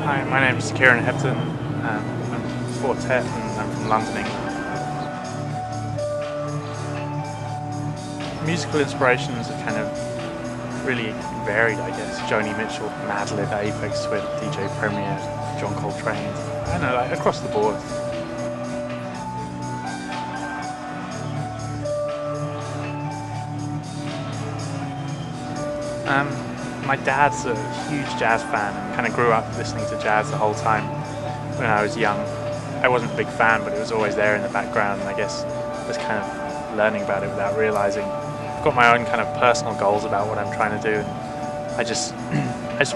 Hi, my name's Kieran Hebden. I'm quartet and I'm from London, England. Musical inspirations are kind of really varied, I guess. Joni Mitchell, Madlib, Aphex Twin, DJ Premier, John Coltrane. I don't know, like across the board. My dad's a huge jazz fan and kind of grew up listening to jazz the whole time when I was young. I wasn't a big fan, but it was always there in the background, and I guess I was kind of learning about it without realizing. I've got my own kind of personal goals about what I'm trying to do, and I just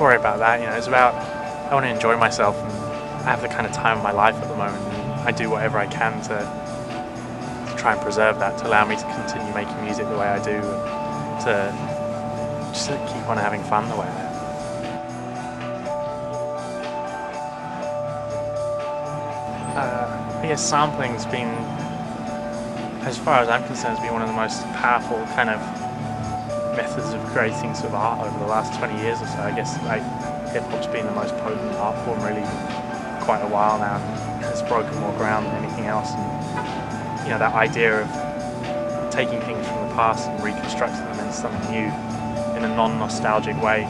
worry about that. You know, it's about I want to enjoy myself, and I have the kind of time of my life at the moment, and I do whatever I can to try and preserve that, to allow me to continue making music the way I do, and to just to keep on having fun the way I am. I guess sampling's been, as far as I'm concerned, has been one of the most powerful kind of methods of creating sort of art over the last 20 years or so. I guess like hip-hop's been the most potent art form really for quite a while now, and it's broken more ground than anything else. And you know, that idea of taking things from the past and reconstructing them into something new in a non-nostalgic way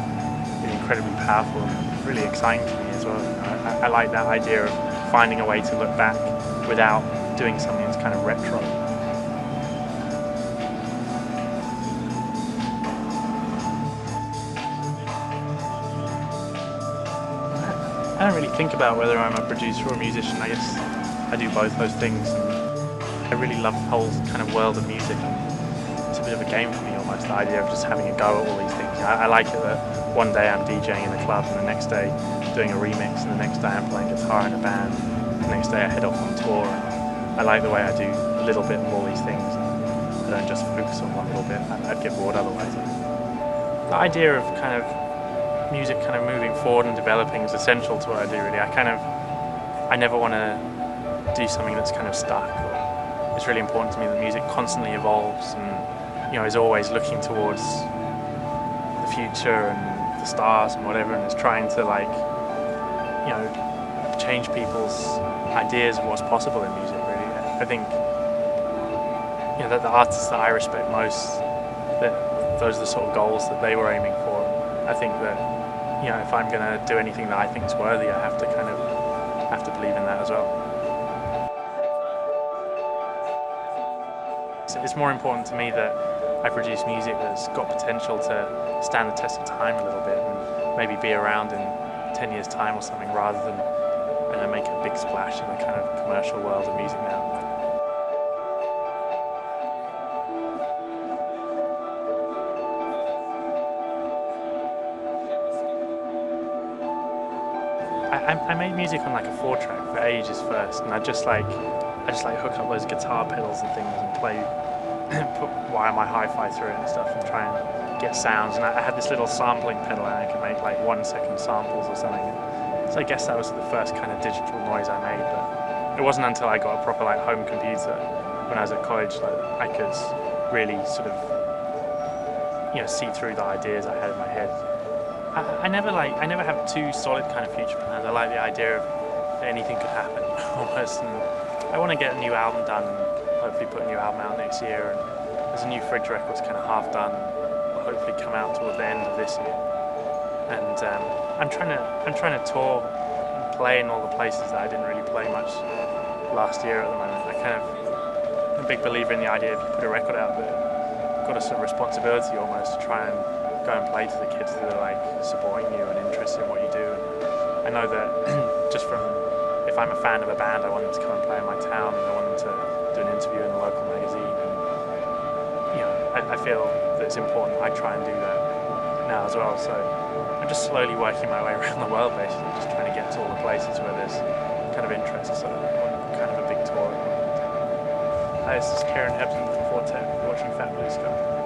is incredibly powerful and really exciting to me as well. You know, I like that idea of finding a way to look back without doing something that's kind of retro. I don't really think about whether I'm a producer or a musician. I guess I do both those things. I really love the whole kind of world of music. It's a bit of a game for me almost, the idea of just having a go at all these things. You know, I like it that one day I'm DJing in the club and the next day doing a remix and the next day I'm playing guitar in a band. The next day I head off on tour. And I like the way I do a little bit of all these things. And I don't just focus on one little bit. I'd get bored otherwise. The idea of kind of music kind of moving forward and developing is essential to what I do really. I never want to do something that's kind of stuck. It's really important to me that music constantly evolves and, you know, is always looking towards the future and the stars and whatever, and is trying to, like, you know, change people's ideas of what's possible in music really. I think, you know, that the artists that I respect most, that those are the sort of goals that they were aiming for. I think that, you know, if I'm going to do anything that I think is worthy, I have to believe in that as well. It's more important to me that I produce music that's got potential to stand the test of time a little bit and maybe be around in 10 years' time or something, rather than, you know, make a big splash in the kind of commercial world of music now. I made music on like a 4-track for ages first, and I just like hook up those guitar pedals and things and play, wire my hi-fi through it and stuff and try and get sounds. And I had this little sampling pedal and I could make like 1-second samples or something. So I guess that was the first kind of digital noise I made. But it wasn't until I got a proper like home computer when I was at college that I could really sort of, you know, see through the ideas I had in my head. I never have too solid kind of future plans. I like the idea of that anything could happen almost, and I want to get a new album done and hopefully put a new album out next year. And there's a new Fridge record that's kind of half done, and will hopefully come out towards the end of this year. And I'm trying to tour and play in all the places that I didn't really play much last year at the moment. I'm a big believer in the idea of you put a record out there, you've got a sort of responsibility almost to try and go and play to the kids that are like supporting you and interested in what you do. And I know that just from, if I'm a fan of a band, I want them to come and play in my town, and I want them to do an interview in the local magazine. And, you know, I feel that it's important that I try and do that now as well. So I'm just slowly working my way around the world, basically, just trying to get to all the places where there's kind of interest. So kind of a big tour. Hi, this is Kieran Hebden from Quartet, watching Fat Blue Sky.